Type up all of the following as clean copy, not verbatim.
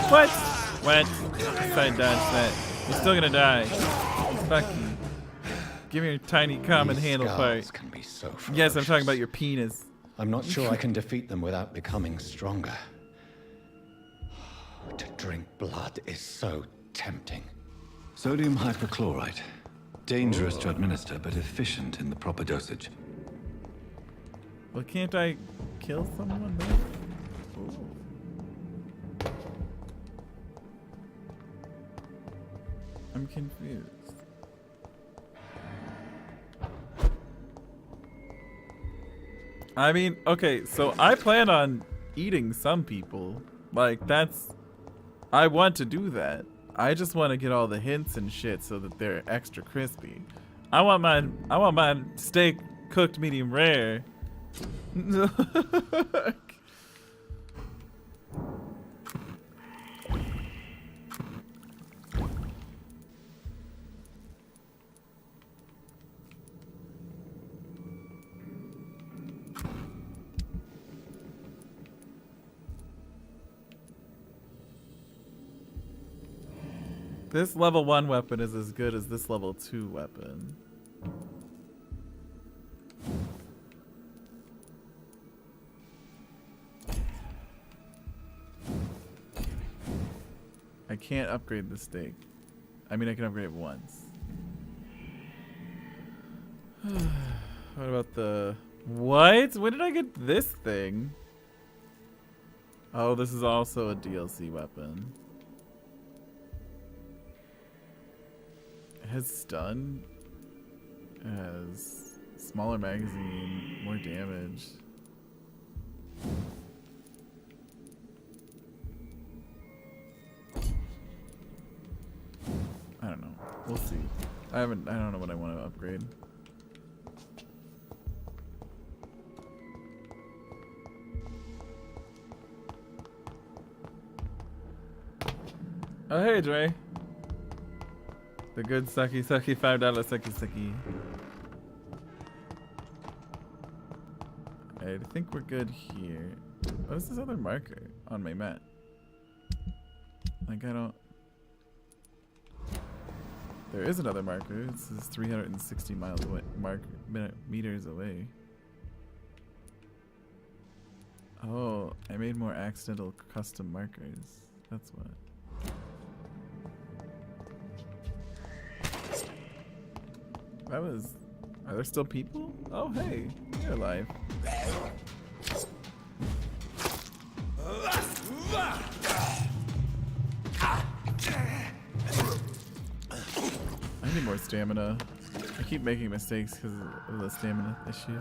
What? What? Side dodge that. You're still gonna die. Fuck you. Give me your tiny common handle part. Can be so yes, I'm talking about your penis. I'm not sure I can defeat them without becoming stronger. To drink blood is so tempting. Sodium hypochlorite. Dangerous to administer, but efficient in the proper dosage. Well, can't I kill someone there? Ooh. I'm confused. I mean, okay, so I plan on eating some people. Like, that's... I want to do that. I just want to get all the hints and shit so that they're extra crispy. I want my steak cooked medium rare. This level 1 weapon is as good as this level 2 weapon. I can't upgrade the steak. I mean, I can upgrade it once. What about the... What? When did I get this thing? Oh, this is also a DLC weapon. It has stun. It has smaller magazine, more damage. I don't know. We'll see. I don't know what I want to upgrade. Oh hey Dre. The good sucky sucky $5 sucky sucky. I think we're good here. What is this other marker on my map? Like I don't... There is another marker. This is 360 miles away. Meters away. Oh, I made more accidental custom markers. That's what. That was... Are there still people? Oh, hey. You're alive. I need more stamina. I keep making mistakes because of the stamina issue.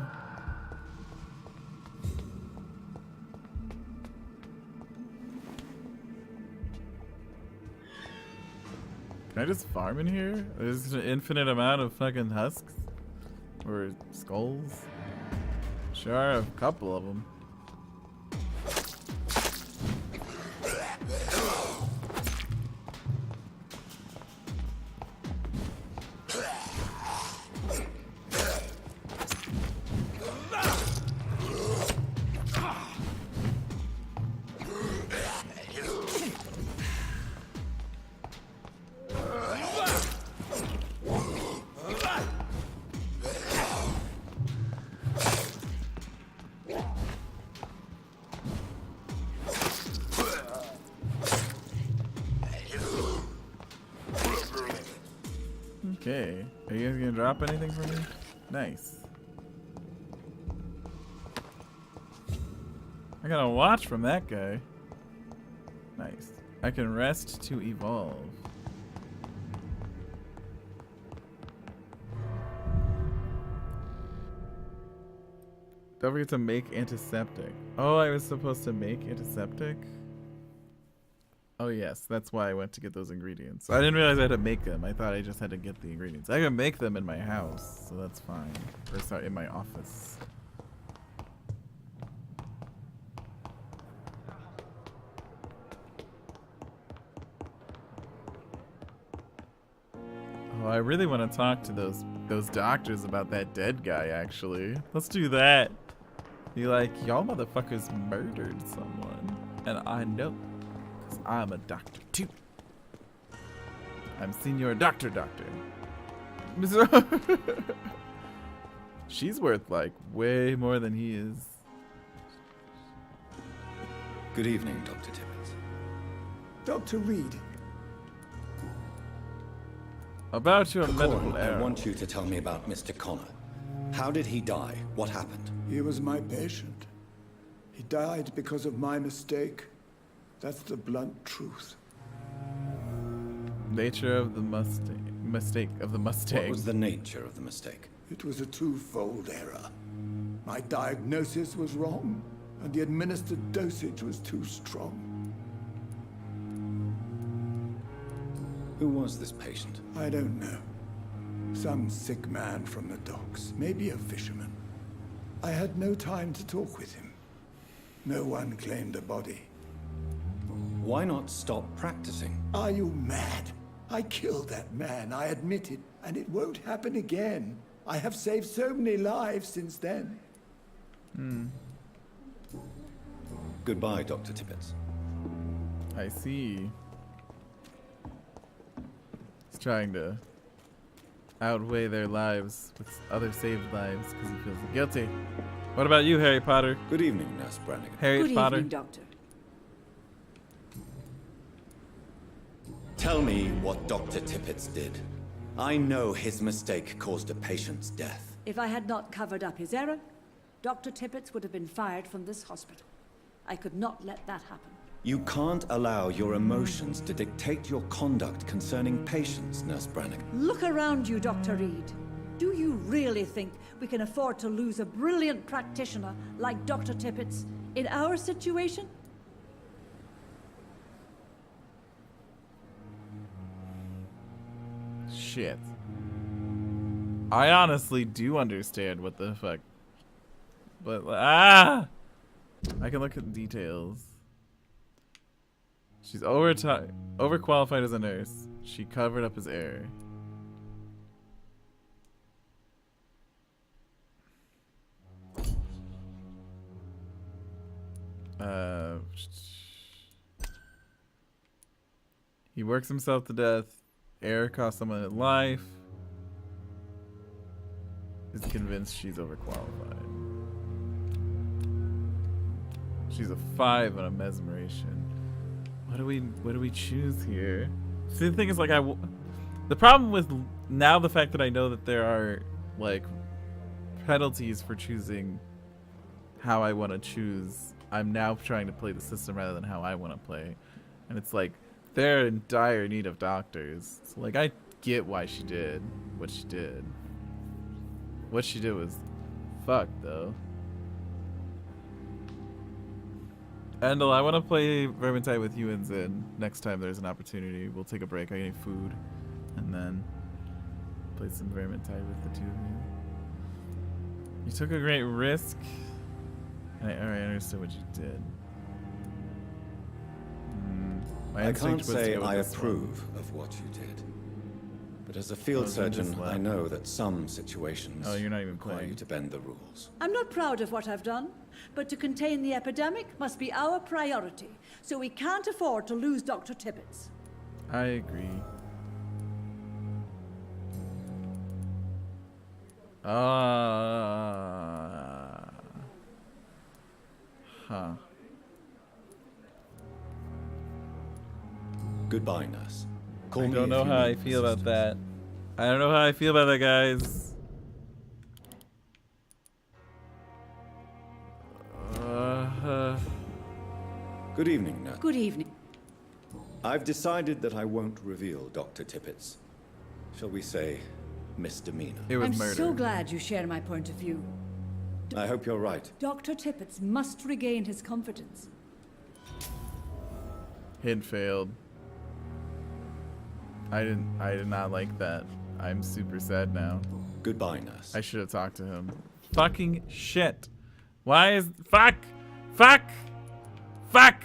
Can I just farm in here? There's an infinite amount of fucking husks? Or skulls? Sure are a couple of them. Okay. Are you guys gonna drop anything for me? Nice. I got a watch from that guy. Nice. I can rest to evolve. Don't forget to make antiseptic. Oh, I was supposed to make antiseptic? Oh yes, that's why I went to get those ingredients. I didn't realize I had to make them. I thought I just had to get the ingredients. I can make them in my house, so that's fine. Or sorry, in my office. Oh, I really want to talk to those doctors about that dead guy, actually. Let's do that. Be like, y'all motherfuckers murdered someone. And I know. 'Cause I'm a doctor too. I'm Senior Doctor. She's worth like way more than he is. Good evening, Dr. Tippett. Dr. Reid. About your medical Corin, I error. want you to tell me about Mr. Connor. How did he die? What happened? He was my patient. He died because of my mistake. That's the blunt truth. Nature of the mistake of the Mustang. What was the nature of the mistake? It was a twofold error. My diagnosis was wrong, and the administered dosage was too strong. Who was this patient? I don't know. Some sick man from the docks, maybe a fisherman. I had no time to talk with him. No one claimed a body. Why not stop practicing? Are you mad? I killed that man, I admit it, and it won't happen again. I have saved so many lives since then. Goodbye, Dr. Tippett. I see. He's trying to outweigh their lives with other saved lives because he feels guilty. What about you, Harry Potter? Good evening, Nurse Brannigan. Harry Good Potter. evening, Doctor. Tell me what Dr. Tippett did. I know his mistake caused a patient's death. If I had not covered up his error, Dr. Tippett would have been fired from this hospital. I could not let that happen. You can't allow your emotions to dictate your conduct concerning patients, Nurse Brannigan. Look around you, Dr. Reid. Do you really think we can afford to lose a brilliant practitioner like Dr. Tippett's in our situation? Shit. I honestly do understand what the fuck. But, I can look at the details. She's overqualified as a nurse. She covered up his error. He works himself to death. Error cost someone his life. Is convinced she's overqualified. She's a 5 on a mesmeration. What do we choose here? See, the thing is, like, the problem with now the fact that I know that there are like penalties for choosing how I want to choose. I'm now trying to play the system rather than how I want to play, and it's like they're in dire need of doctors. So, like, I get why she did what she did. What she did was fucked, though. Endel, I want to play Vermintide with you and Zin next time there's an opportunity. We'll take a break. I need food, and then play some Vermintide with the two of you. You took a great risk, and I understood what you did. My I instinct can't was to say go with I this one. approve of what you did. But as a field then just surgeon, I left. know that some situations Oh, you're not even require playing. you to bend the rules. I'm not proud of what I've done, but to contain the epidemic must be our priority, so we can't afford to lose Dr. Tippett. I agree. Huh. Goodbye, nurse. Call I me don't if know you how I need feel about assistance. that. I don't know how I feel about that, guys. Good evening, nurse. Good evening. I've decided that I won't reveal Dr. Tippett's, shall we say, misdemeanor. It was I'm murder. so glad you share my point of view. I hope you're right. Dr. Tippett must regain his confidence. Hint failed. I did not like that. I'm super sad now. Goodbye, nurse. I should have talked to him. Fucking shit. Why is fuck? Fuck! Fuck!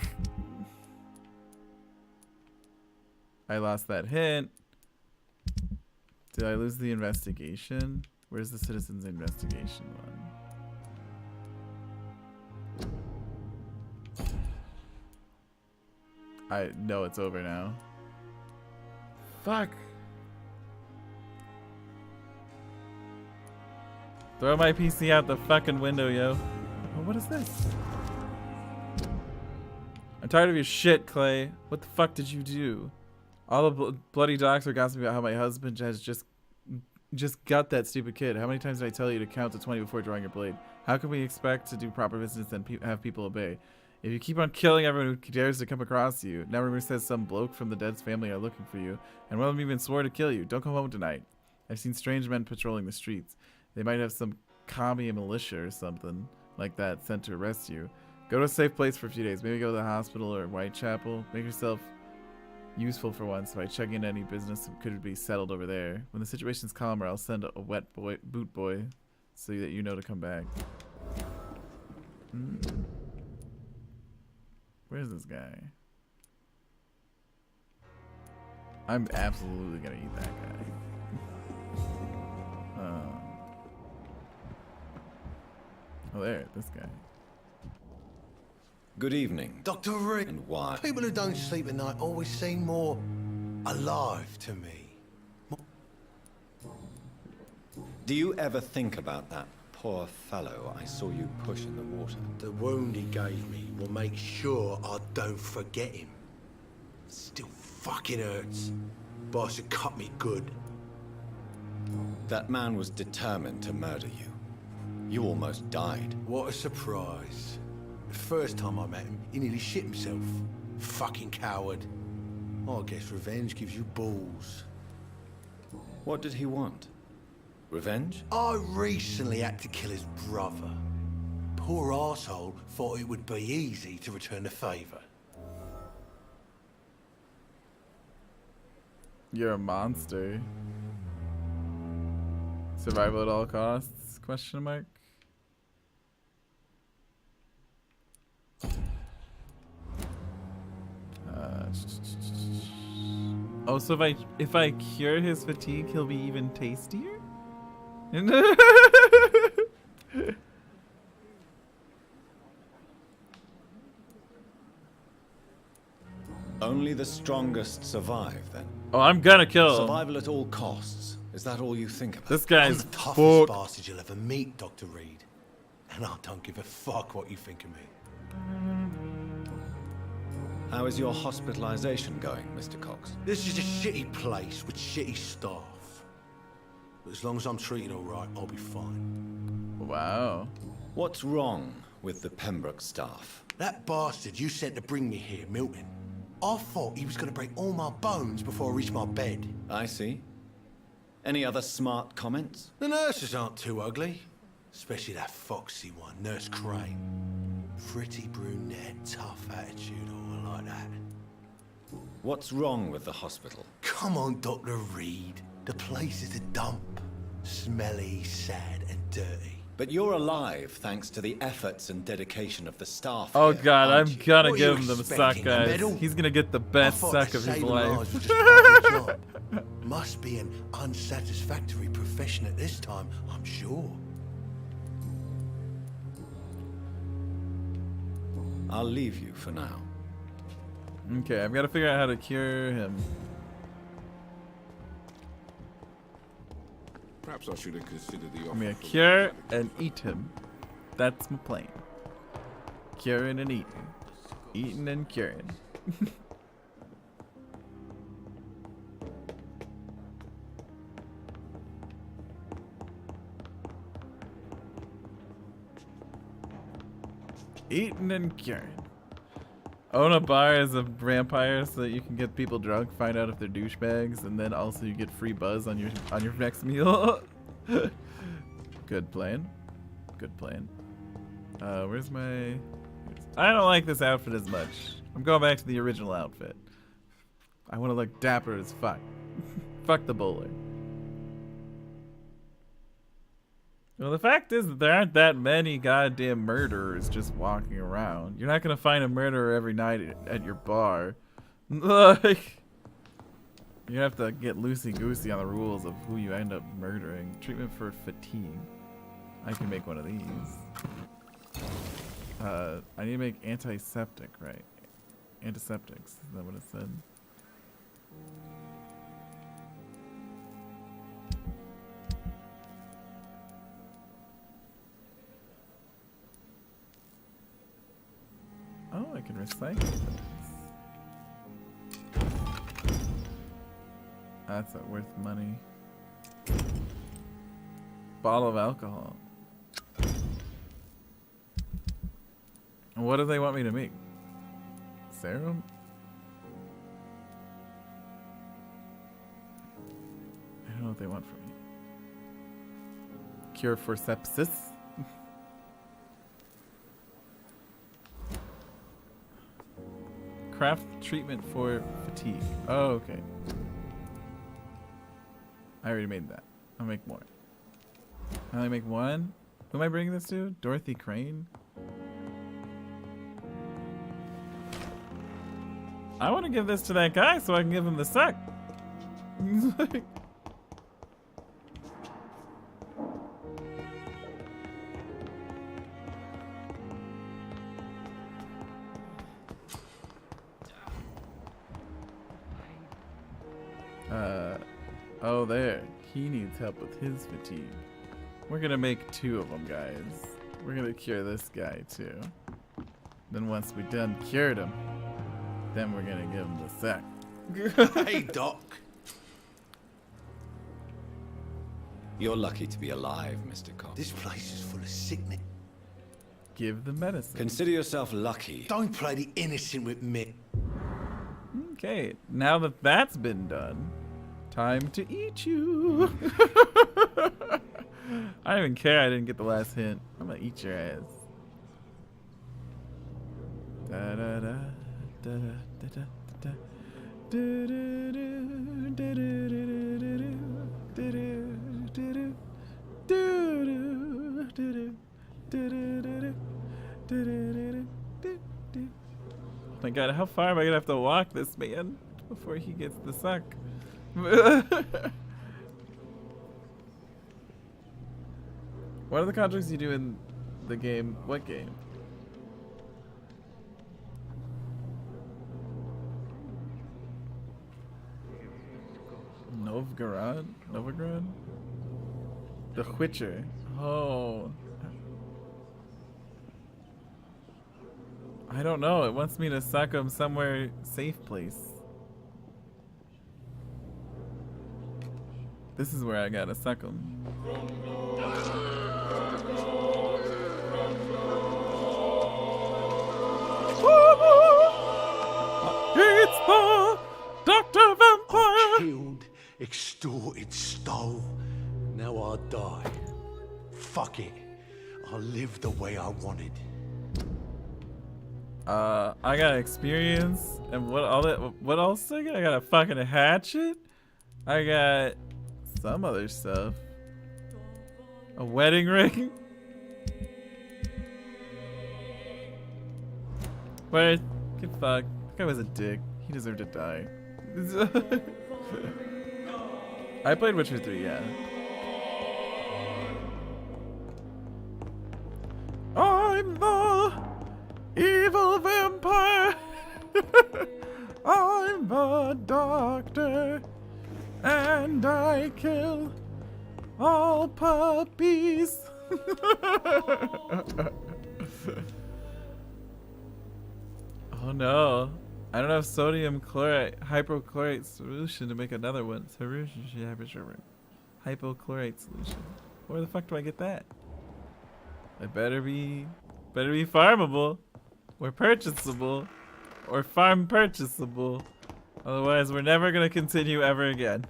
I lost that hint. Did I lose the investigation? Where's the citizen's investigation one? I know it's over now. Fuck. Throw my PC out the fucking window, yo. Oh, what is this? I'm tired of your shit, Clay. What the fuck did you do? All the bloody docs are gossiping about how my husband has just got that stupid kid. How many times did I tell you to count to 20 before drawing your blade? How can we expect to do proper business and have people obey? If you keep on killing everyone who dares to come across you, now rumor says some bloke from the dead's family are looking for you, and one of them even swore to kill you. Don't come home tonight. I've seen strange men patrolling the streets. They might have some commie militia or something like that sent to arrest you. Go to a safe place for a few days. Maybe go to the hospital or Whitechapel. Make yourself useful for once by checking any business that could be settled over there. When the situation's calmer, I'll send a wet boot boy so that you know to come back. Where's this guy? I'm absolutely gonna eat that guy. Oh, there, this guy. Good evening. Dr. Reid. And why? People who don't sleep at night always seem more alive to me. Do you ever think about that poor fellow I saw you push in the water? The wound he gave me will make sure I don't forget him. Still fucking hurts. Boss had cut me good. That man was determined to murder you. You almost died. What a surprise. The first time I met him, he nearly shit himself. Fucking coward. I guess revenge gives you balls. What did he want? Revenge? I recently had to kill his brother. Poor arsehole thought it would be easy to return the favor. You're a monster. Survival at all costs? Question mark. Oh, so if I cure his fatigue, he'll be even tastier? Only the strongest survive, then. Oh, I'm gonna kill him. Survival at all costs. Is that all you think about? This I'm guy's the toughest fucked. bastard you'll ever meet, Dr. Reid. And I don't give a fuck what you think of me. How is your hospitalization going, Mr. Cox? This is a shitty place with shitty staff. But as long as I'm treated all right, I'll be fine. Wow. What's wrong with the Pembroke staff? That bastard you sent to bring me here, Milton, I thought he was going to break all my bones before I reached my bed. I see. Any other smart comments? The nurses aren't too ugly. Especially that foxy one, Nurse Crane. Pretty brunette, tough attitude, all like that. What's wrong with the hospital? Come on, Dr. Reid. The place is a dump. Smelly, sad, and dirty. But you're alive thanks to the efforts and dedication of the staff. Oh here, god, aren't I'm you? gonna What are you give him the suck, expecting, a guys. medal? He's gonna get the I best thought suck that of his saving life. lives was just part of the job. Must be an unsatisfactory profession at this time, I'm sure. I'll leave you for now. Okay, I've got to figure out how to cure him. Perhaps I should have considered the offer. I'm gonna from cure the and eat him. That's my plan. Curing and eating. Eating and curing. Eating and curing. Own a bar as a vampire so that you can get people drunk, find out if they're douchebags, and then also you get free buzz on your next meal. Good plan. Good plan. Where's my... I don't like this outfit as much. I'm going back to the original outfit. I want to look dapper as fuck. Fuck the bowler. Well, the fact is that there aren't that many goddamn murderers just walking around. You're not gonna find a murderer every night at your bar. Like, you have to get loosey-goosey on the rules of who you end up murdering. Treatment for fatigue. I can make one of these. I need to make antiseptic, right? antiseptics. Is that what it said? Oh, I can recycle things. That's not worth money. Bottle of alcohol. What do they want me to make? Serum? I don't know what they want from me. Cure for sepsis? Craft treatment for fatigue. Oh, okay. I already made that. I'll make more. I only make one? Who am I bringing this to? Dorothy Crane? I want to give this to that guy so I can give him the suck. Oh there. He needs help with his fatigue. We're gonna make 2 of them, guys. We're gonna cure this guy too. Then once we're done cured him, then we're gonna give him the sack. Hey, Doc. You're lucky to be alive, Mr. Cox. This place is full of sickness. Give the medicine. Consider yourself lucky. Don't play the innocent with me. Okay, now that that's been done, time to eat you. I don't even care I didn't get the last hint. I'm gonna eat your ass. Da da da da da da da do do do do do do do do do. Oh my god, how far am I gonna have to walk this man before he gets the suck? What are the contracts you do in the game? What game? Novgorod? Novgorod? The Witcher. Oh. I don't know. It wants me to suck him somewhere safe place. This is where I gotta suck him. It's the Dr. Vampire! Killed, extorted, stole. Now I die. Fuck it. I live the way I wanted. I got experience, and what else I got? I got a fucking hatchet. I got some other stuff. A wedding ring. Wait, get fucked. That guy was a dick. He deserved to die. I played Witcher 3, yeah. I'm the evil vampire. I'm the doctor, and I kill all puppies. Oh no. I don't have sodium chloride, hypochlorite solution to make another one. Hypochlorite solution. Where the fuck do I get that? It better be farmable, or purchasable, or farm purchasable. Otherwise, we're never gonna continue ever again.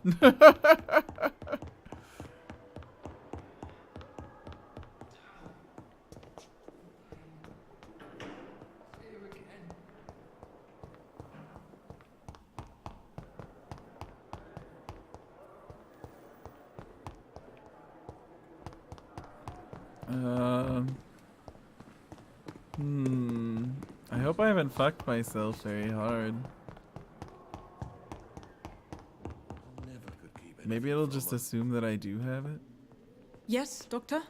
I hope I haven't fucked myself very hard. Maybe it'll just assume that I do have it. Yes, Doctor?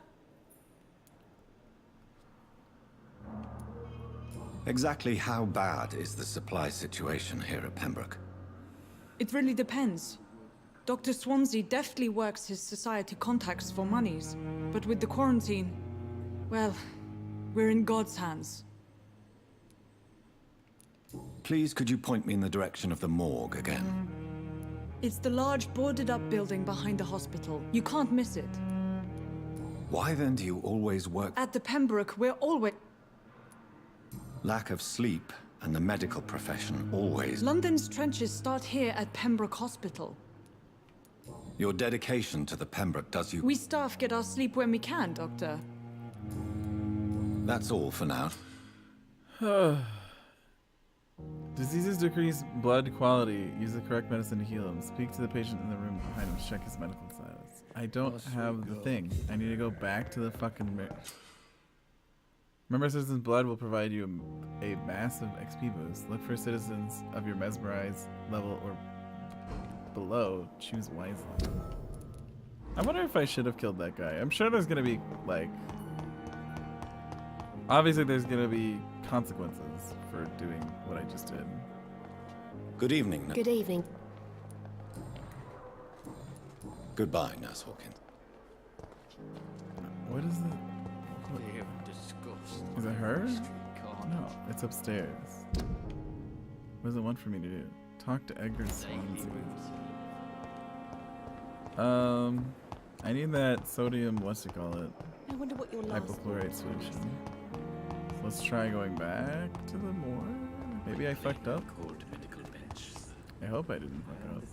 Exactly how bad is the supply situation here at Pembroke? It really depends. Dr. Swansea deftly works his society contacts for monies, but with the quarantine, well, we're in God's hands. Please, could you point me in the direction of the morgue again? It's the large boarded-up building behind the hospital. You can't miss it. Why then do you always work? At the Pembroke, we're always... Lack of sleep and the medical profession always. London's trenches start here at Pembroke Hospital. Your dedication to the Pembroke does you... We staff get our sleep when we can, Doctor. That's all for now. Diseases decrease blood quality. Use the correct medicine to heal him. Speak to the patient in the room behind him. Check his medical status. I don't have the thing. I need to go back to the fucking... Remember, Citizen's Blood will provide you a massive XP boost. Look for citizens of your mesmerized level or below. Choose wisely. I wonder if I should have killed that guy. I'm sure there's gonna be, like... Obviously there's gonna be consequences for doing what I just did. Good evening. Good evening. Goodbye, Nurse Hawkins. What is it? Is it her? No, it's upstairs. What does it want for me to do? Talk to Edgar Swansea. I need that sodium, what's it call it? I wonder what your last Hypochlorite solution. Let's try going back to the morgue. Maybe I fucked up. I hope I didn't fuck up.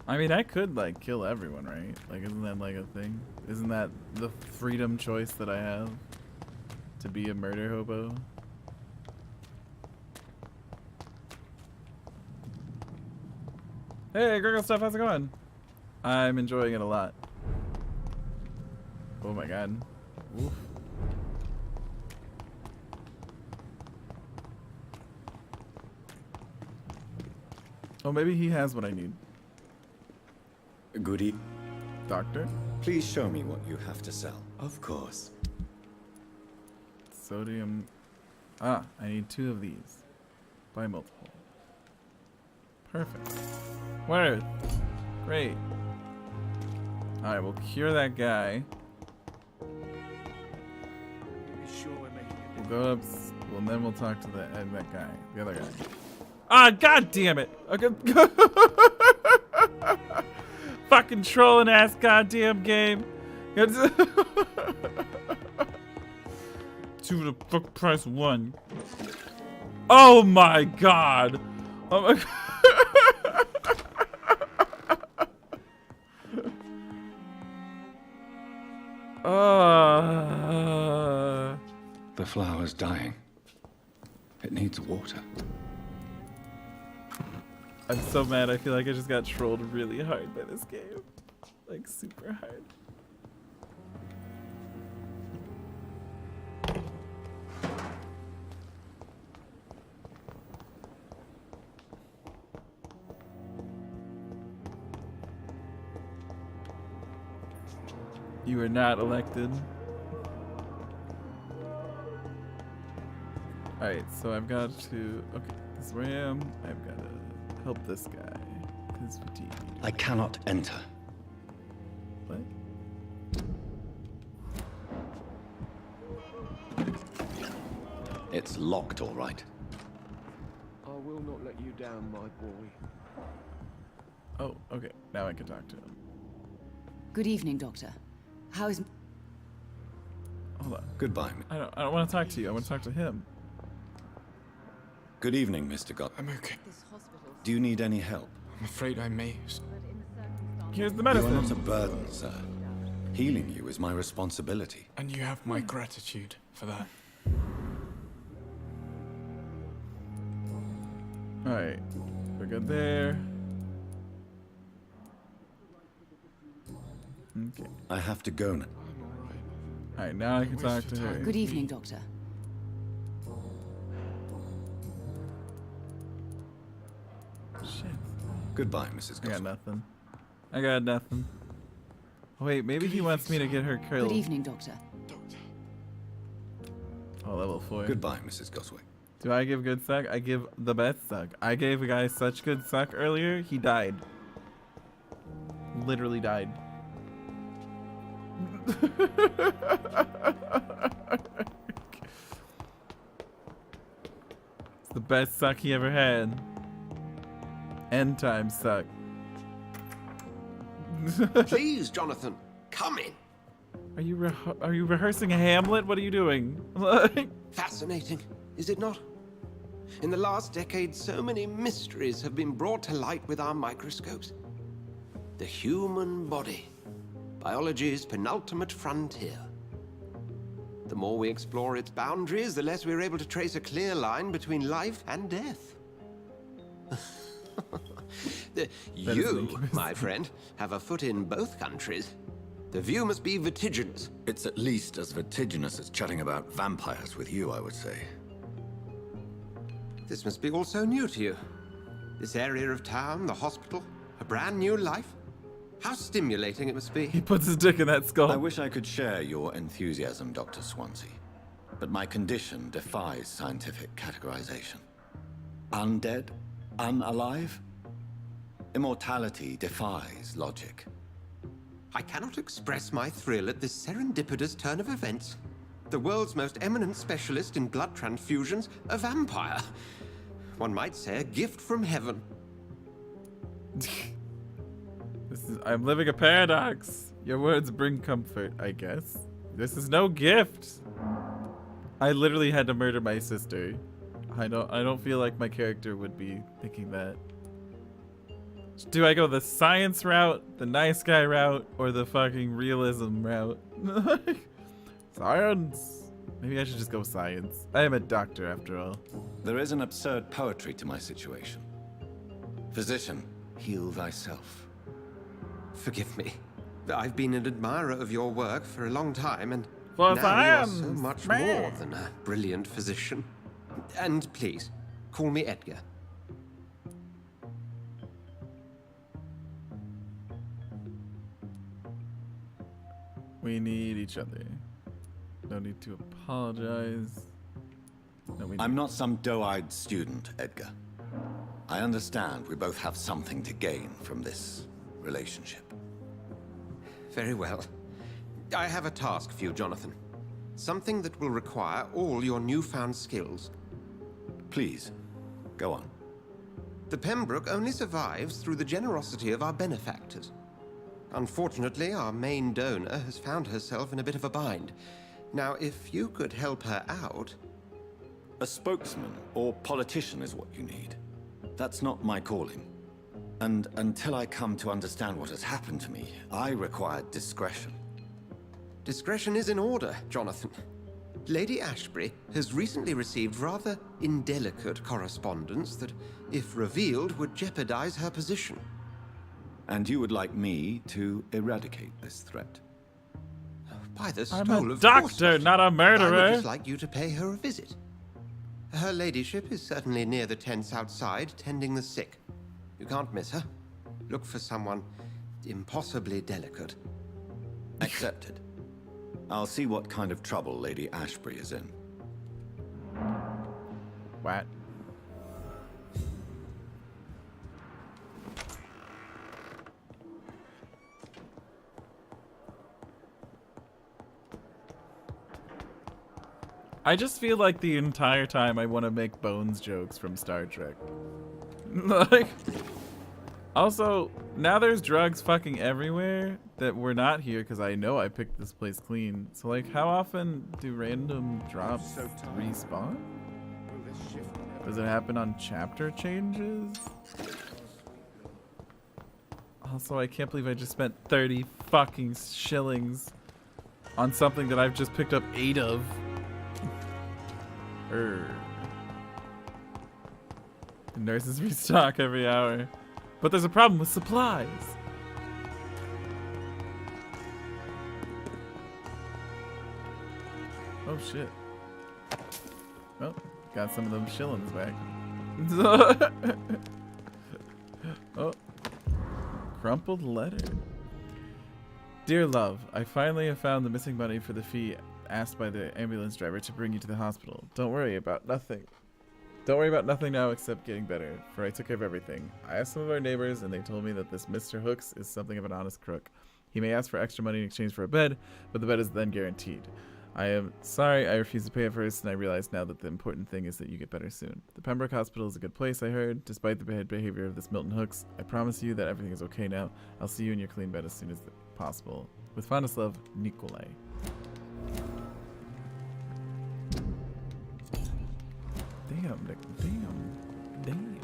I mean, I could, like, kill everyone, right? Like, isn't that, like, a thing? Isn't that the freedom choice that I have? To be a murder hobo? Hey, Gurgle Stuff, how's it going? I'm enjoying it a lot. Oh my god. Oof. Oh, maybe he has what I need. Goody. Doctor? Please show me what you have to sell. Of course. Sodium. Ah, I need 2 of these. Buy multiple. Perfect. Word. Great. Alright, we'll cure that guy. We'll go up. Well, and then we'll talk to that guy. The other guy. Ah, god damn it! Okay. Fucking trolling ass goddamn game. To the fuck price 1. Oh my god. Oh my god. The flower's dying. It needs water. I'm so mad. I feel like I just got trolled really hard by this game. Like, super hard. You were not elected. Alright, so I've got to... Okay, this is where I am. I've got to help this guy. His fatigue. I cannot enter. What? It's locked, all right. I will not let you down, my boy. Oh, okay. Now I can talk to him. Good evening, Doctor. How is... Hold on. Goodbye. I don't want to talk to you. I want to talk to him. Good evening, Mr. God. I'm okay. Do you need any help? I'm afraid I may. Here's the You medicine. are not a burden, sir. Healing you is my responsibility. And you have my gratitude for that. Alright. We're good there. Okay. I have to go now. I'm alright. Alright, now I can talk to her. Good evening, Doctor. Shit. Goodbye, Mrs. I got Gossel. nothing. I got nothing. Oh, wait, maybe he wants me to get her killed. Good evening, Doctor. Oh, level 4. Goodbye, Mrs. Goswick. Do I give good suck? I give the best suck. I gave a guy such good suck earlier, he died. Literally died. It's the best suck he ever had. End time suck. Please, Jonathan, come in. Are you rehearsing Hamlet? What are you doing? Fascinating, is it not? In the last decade, so many mysteries have been brought to light with our microscopes. The human body, biology's penultimate frontier. The more we explore its boundaries, the less we're able to trace a clear line between life and death. You, my friend, have a foot in both countries. The view must be vertiginous. It's at least as vertiginous as chatting about vampires with you, I would say. This must be all so new to you. This area of town, the hospital, a brand new life. How stimulating it must be. He puts his dick in that skull. I wish I could share your enthusiasm, Dr. Swansea. But my condition defies scientific categorization. Undead? Unalive? Immortality defies logic. I cannot express my thrill at this serendipitous turn of events. The world's most eminent specialist in blood transfusions, a vampire. One might say a gift from heaven. I'm living a paradox. Your words bring comfort, I guess. This is no gift. I literally had to murder my sister. I don't feel like my character would be thinking that. Do I go the science route, the nice guy route, or the fucking realism route? Science. Maybe I should just go science. I am a doctor after all. There is an absurd poetry to my situation. Physician, heal thyself. Forgive me. I've been an admirer of your work for a long time, and For now science, you are so much man. more than a brilliant physician. And please, call me Edgar. We need each other. No need to apologize. No, I'm not some doe-eyed student, Edgar. I understand we both have something to gain from this relationship. Very well. I have a task for you, Jonathan. Something that will require all your newfound skills. Please, go on. The Pembroke only survives through the generosity of our benefactors. Unfortunately, our main donor has found herself in a bit of a bind. Now, if you could help her out... A spokesman or politician is what you need. That's not my calling. And until I come to understand what has happened to me, I require discretion. Discretion is in order, Jonathan. Lady Ashbury has recently received rather indelicate correspondence that, if revealed, would jeopardize her position. And you would like me to eradicate this threat? By the I'm stole a of doctor, not a I murderer. would just like you to pay her a visit. Her ladyship is certainly near the tents outside, tending the sick. You can't miss her. Look for someone impossibly delicate. Accepted. I'll see what kind of trouble Lady Ashbury is in. What? I just feel like the entire time I want to make Bones jokes from Star Trek. Like, also, now there's drugs fucking everywhere that were not here because I know I picked this place clean. So, like, how often do random drops respawn? Does it happen on chapter changes? Also, I can't believe I just spent 30 fucking shillings on something that I've just picked up 8 of. Nurses restock every hour. But there's a problem with supplies. Oh shit. Well, got some of them shillings back. Oh. Crumpled letter. Dear love, I finally have found the missing money for the fee asked by the ambulance driver to bring you to the hospital. Don't worry about nothing. Don't worry about nothing now except getting better, for I took care of everything. I asked some of our neighbors, and they told me that this Mr. Hooks is something of an honest crook. He may ask for extra money in exchange for a bed, but the bed is then guaranteed. I am sorry I refused to pay at first, and I realize now that the important thing is that you get better soon. The Pembroke Hospital is a good place, I heard, despite the bad behavior of this Milton Hooks. I promise you that everything is okay now. I'll see you in your clean bed as soon as possible. With fondest love, Nikolai. Damn, Nick, damn.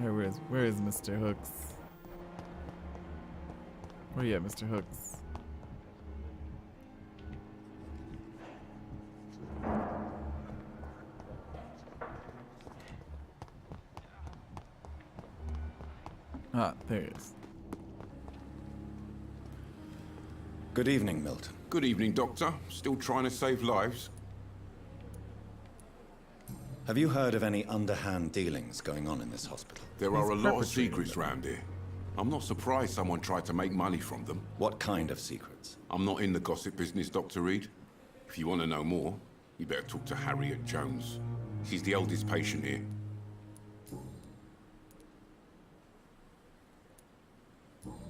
Alright, where is Mr. Hooks? Where you at, Mr. Hooks? Ah, there he is. Good evening, Milton. Good evening, Doctor. Still trying to save lives? Have you heard of any underhand dealings going on in this hospital? There are a lot of secrets round here. I'm not surprised someone tried to make money from them. What kind of secrets? I'm not in the gossip business, Dr. Reid. If you want to know more, you better talk to Harriet Jones. She's the oldest patient here.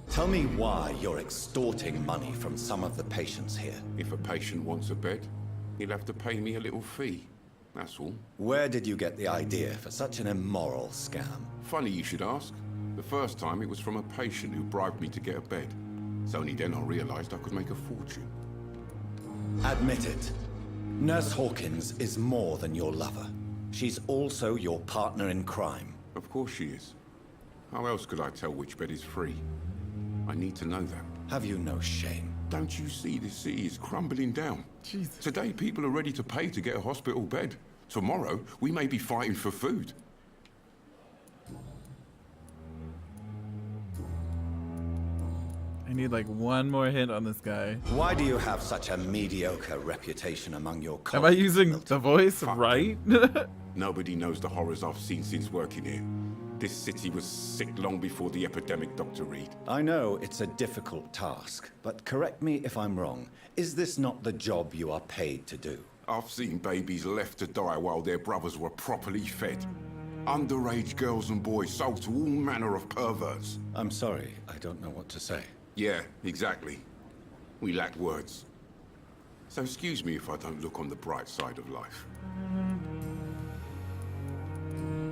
Tell me why you're extorting money from some of the patients here. If a patient wants a bed, he'll have to pay me a little fee. That's all. Where did you get the idea for such an immoral scam? Funny you should ask. The first time it was from a patient who bribed me to get a bed. It's only then I realized I could make a fortune. Admit it. Nurse Hawkins is more than your lover. She's also your partner in crime. Of course she is. How else could I tell which bed is free? I need to know that. Have you no shame? Don't you see the city is crumbling down? Jesus. Today people are ready to pay to get a hospital bed. Tomorrow we may be fighting for food. I need like one more hint on this guy. Why do you have such a mediocre reputation among your colleagues? Am I using Milton? the voice Fuck right? Nobody knows the horrors I've seen since working here. This city was sick long before the epidemic, Dr. Reid. I know it's a difficult task, but correct me if I'm wrong. Is this not the job you are paid to do? I've seen babies left to die while their brothers were properly fed. Underage girls and boys sold to all manner of perverts. I'm sorry, I don't know what to say. Yeah, exactly. We lack words. So excuse me if I don't look on the bright side of life.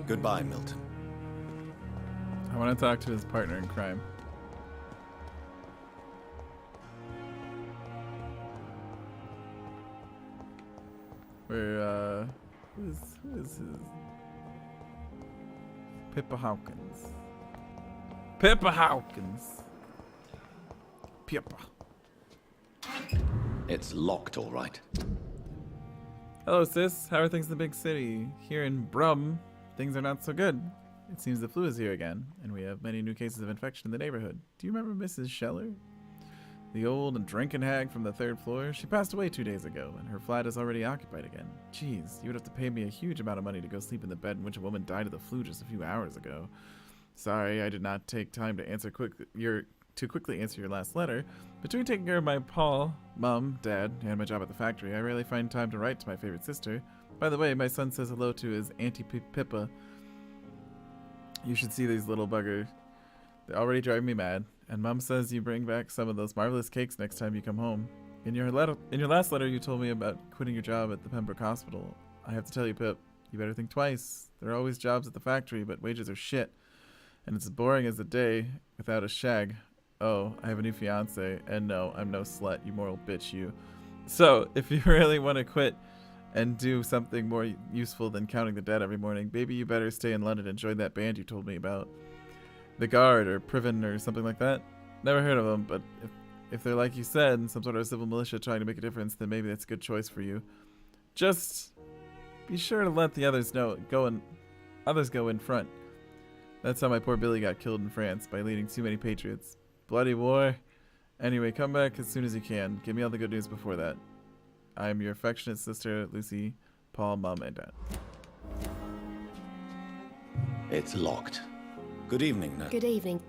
Goodbye, Milton. I want to talk to his partner in crime. Who is his? Pippa Hawkins. Pippa Hawkins. Pippa. It's locked, all right. Hello, sis. How are things in the big city? Here in Brum, things are not so good. It seems the flu is here again, and we have many new cases of infection in the neighborhood. Do you remember Mrs. Scheller? The old and drinking hag from the 3rd floor? She passed away 2 days ago, and her flat is already occupied again. Jeez, you would have to pay me a huge amount of money to go sleep in the bed in which a woman died of the flu just a few hours ago. Sorry, I did not take time to answer quickly answer your last letter. Between taking care of my Paul, Mom, Dad, and my job at the factory, I rarely find time to write to my favorite sister. By the way, my son says hello to his Auntie Pippa. You should see these little buggers. They already drive me mad. And Mom says you bring back some of those marvelous cakes next time you come home. In your last letter, you told me about quitting your job at the Pembroke Hospital. I have to tell you, Pip, you better think twice. There are always jobs at the factory, but wages are shit. And it's as boring as a day without a shag. Oh, I have a new fiance. And no, I'm no slut, you moral bitch, you. So, if you really want to quit and do something more useful than counting the dead every morning, maybe you better stay in London and join that band you told me about. The Guard, or Priven, or something like that. Never heard of them, but if they're like you said, some sort of civil militia trying to make a difference, then maybe that's a good choice for you. Just be sure to let the others go in front. That's how my poor Billy got killed in France, by leading too many patriots. Bloody war. Anyway, come back as soon as you can. Give me all the good news before that. I am your affectionate sister, Lucy, Paul, Mom, and Dad. It's locked. Good evening, Nurse. Good evening.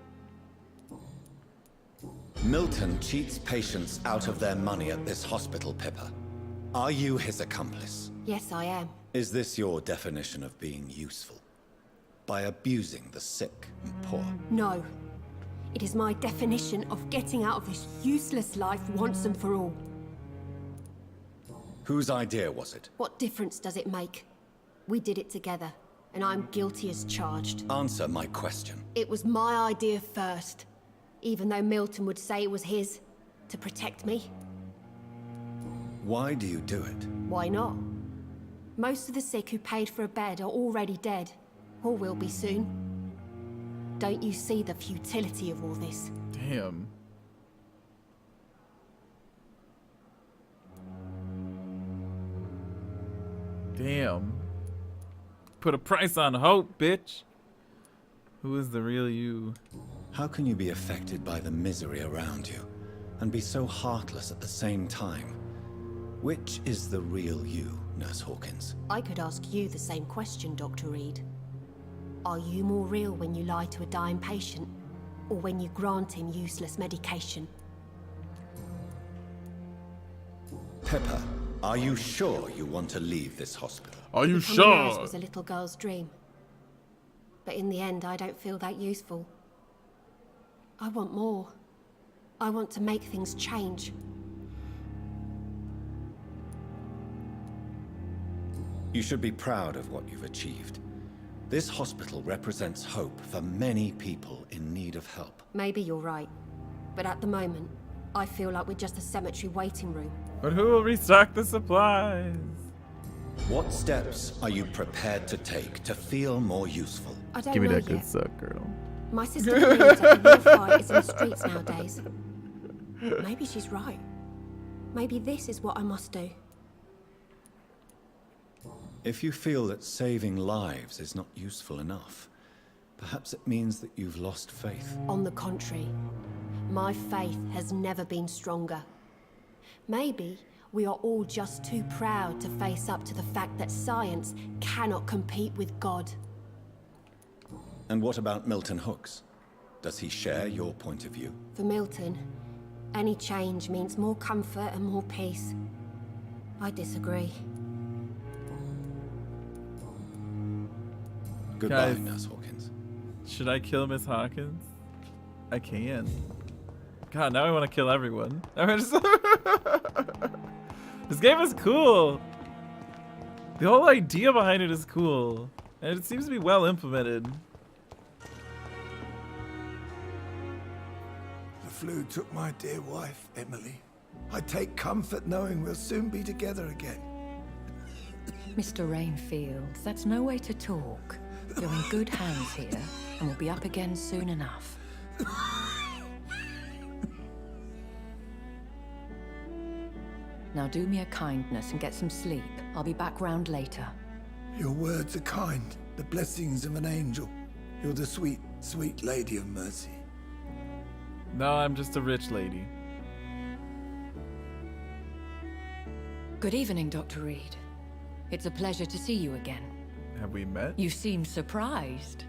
Milton cheats patients out of their money at this hospital, Pippa. Are you his accomplice? Yes, I am. Is this your definition of being useful? By abusing the sick and poor? No. It is my definition of getting out of this useless life once and for all. Whose idea was it? What difference does it make? We did it together, and I'm guilty as charged. Answer my question. It was my idea first, even though Milton would say it was his, to protect me. Why do you do it? Why not? Most of the sick who paid for a bed are already dead, or will be soon. Don't you see the futility of all this? Damn. Damn. Put a price on hope, bitch. Who is the real you? How can you be affected by the misery around you and be so heartless at the same time? Which is the real you, Nurse Hawkins? I could ask you the same question, Dr. Reid. Are you more real when you lie to a dying patient, or when you grant him useless medication? Pippa, are you sure you want to leave this hospital? Are you Becoming a nurse sure? was a little girl's dream. But in the end, I don't feel that useful. I want more. I want to make things change. You should be proud of what you've achieved. This hospital represents hope for many people in need of help. Maybe you're right. But at the moment, I feel like we're just a cemetery waiting room. But who will restock the supplies? What steps are you prepared to take to feel more useful? I don't Give me know that good yet. suck, girl. My sister believes that the real fight is in the streets nowadays. Maybe she's right. Maybe this is what I must do. If you feel that saving lives is not useful enough, perhaps it means that you've lost faith. On the contrary, my faith has never been stronger. Maybe we are all just too proud to face up to the fact that science cannot compete with God. And what about Milton Hooks? Does he share your point of view? For Milton, any change means more comfort and more peace. I disagree. Goodbye, Guys. Nurse Hawkins. Should I kill Miss Hawkins? I can. God, now I want to kill everyone. This game is cool. The whole idea behind it is cool. And it seems to be well implemented. The flu took my dear wife, Emily. I take comfort knowing we'll soon be together again. Mr. Rainfield, that's no way to talk. You're in good hands here, and we'll be up again soon enough. Now do me a kindness and get some sleep. I'll be back round later. Your words are kind, the blessings of an angel. You're the sweet, sweet lady of mercy. No, I'm just a rich lady. Good evening, Dr. Reid. It's a pleasure to see you again. Have we met? You seem surprised.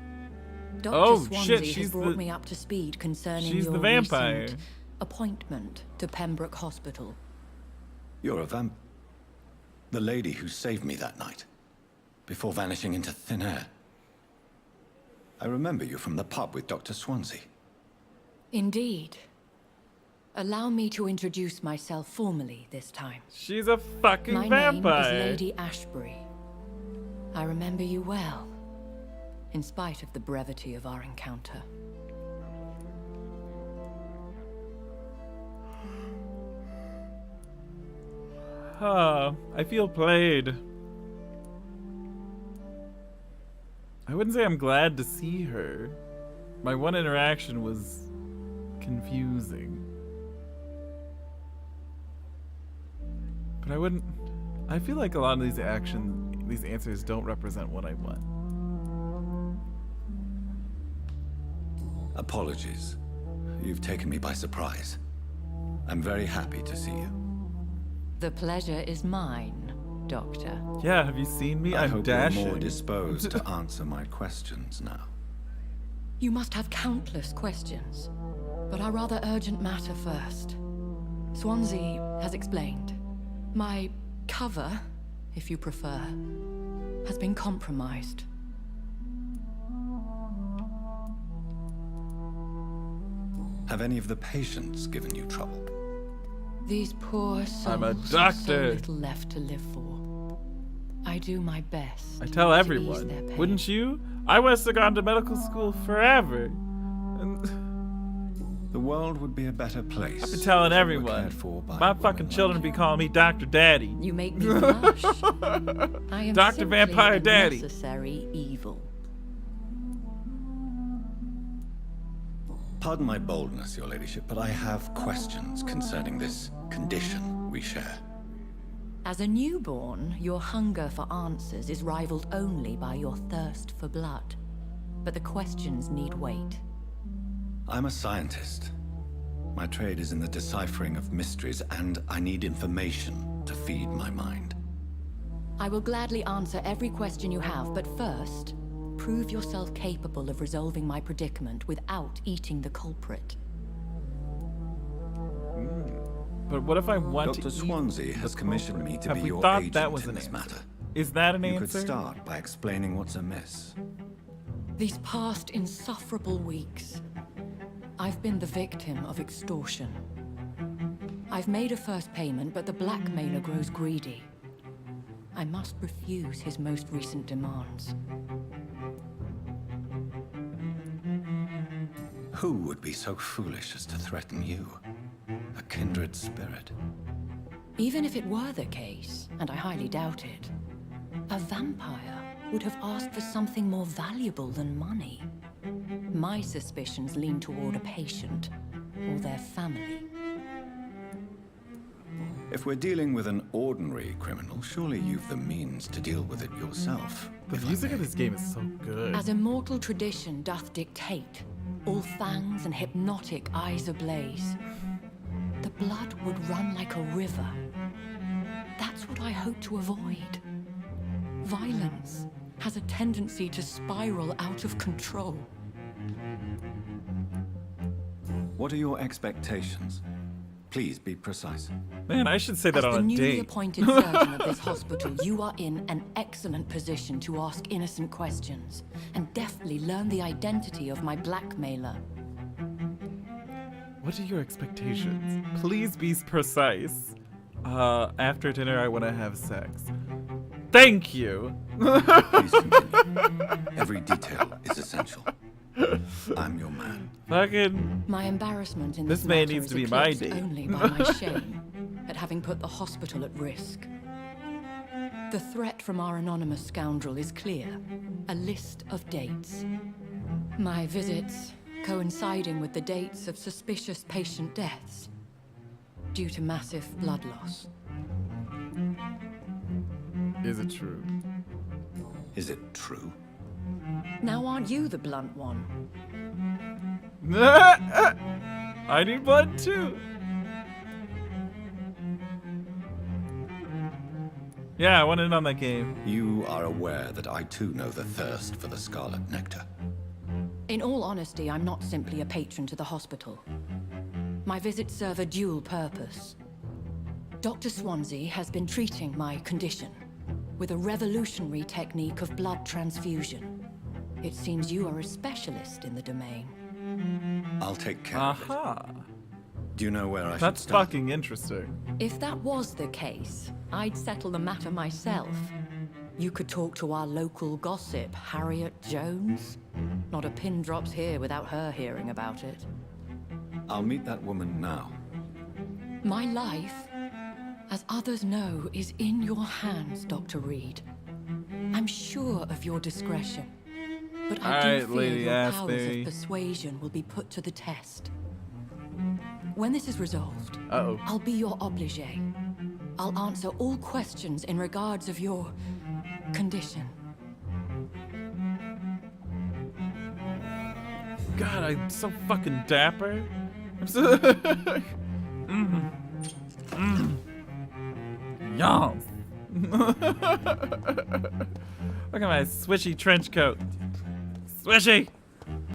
Dr. Oh, Swansea shit, she's has brought the- me up to speed concerning she's your the vampire. recent appointment to Pembroke Hospital. You're a vamp. The lady who saved me that night, before vanishing into thin air. I remember you from the pub with Dr. Swansea. Indeed. Allow me to introduce myself formally this time. She's a fucking My vampire. name is Lady Ashbury. I remember you well, in spite of the brevity of our encounter. I feel played. I wouldn't say I'm glad to see her. My one interaction was confusing. But I feel like a lot of these answers don't represent what I want. Apologies. You've taken me by surprise. I'm very happy to see you. The pleasure is mine, Doctor. Yeah, have you seen me? I I'm hope dashing. you're more disposed to answer my questions now. You must have countless questions. But our rather urgent matter first. Swansea has explained. My cover, if you prefer, has been compromised. Have any of the patients given you trouble? These poor souls I'm a have so doctor. little left to live for. I do my best. I tell to ease everyone. their pain. Wouldn't you? I must have gone to medical school forever. And The world would be a better place. I've been telling if you were everyone. cared for by My a woman fucking children like be you. calling me Dr. Daddy. You make me blush. I am Dr. simply Vampire a Daddy. necessary evil. Pardon my boldness, your ladyship, but I have questions concerning this condition we share. As a newborn, your hunger for answers is rivaled only by your thirst for blood. But the questions need wait. I'm a scientist. My trade is in the deciphering of mysteries, and I need information to feed my mind. I will gladly answer every question you have, but first, prove yourself capable of resolving my predicament without eating the culprit. But what if I want Dr. to eat Swansea has the commissioned culprit? me to Have be we your thought agent that was in an this answer? matter. Is that an You answer? could start by explaining what's amiss. These past insufferable weeks, I've been the victim of extortion. I've made a first payment, but the blackmailer grows greedy. I must refuse his most recent demands. Who would be so foolish as to threaten you? A kindred spirit. Even if it were the case, and I highly doubt it, a vampire would have asked for something more valuable than money. My suspicions lean toward a patient or their family. If we're dealing with an ordinary criminal, surely you've the means to deal with it yourself. The music of this game is so good. As immortal tradition doth dictate, all fangs and hypnotic eyes ablaze, the blood would run like a river. That's what I hope to avoid. Violence has a tendency to spiral out of control. What are your expectations? Please be precise. Man, I should say that As on the a newly date. appointed surgeon of this hospital, you are in an excellent position to ask innocent questions and deftly learn the identity of my blackmailer. What are your expectations? Please be precise. After dinner, I want to have sex. Thank you. Please continue. Every detail is essential. I'm your man. Fucking. My embarrassment in This this man matter needs is to be my eclipsed date. only by my shame at having put the hospital at risk. The threat from our anonymous scoundrel is clear. A list of dates. My visits coinciding with the dates of suspicious patient deaths due to massive blood loss. Is it true? Is it true? Now aren't you the blunt one? I need blood too. Yeah, I want in on that game. You are aware that I too know the thirst for the scarlet nectar. In all honesty, I'm not simply a patron to the hospital. My visits serve a dual purpose. Dr. Swansea has been treating my condition with a revolutionary technique of blood transfusion. It seems you are a specialist in the domain. I'll take care of it. Do you know where I should That's start? fucking interesting. If that was the case, I'd settle the matter myself. You could talk to our local gossip, Harriet Jones. Not a pin drops here without her hearing about it. I'll meet that woman now. My life, as others know, is in your hands, Dr. Reid. I'm sure of your discretion, but I Alright, do fear Lady your powers Asbury. of persuasion will be put to the test. When this is resolved, Uh-oh. I'll be your obligé. I'll answer all questions in regards of your condition. God, I'm so fucking dapper. I'm so. Yum. Look at my swishy trench coat. Swishy.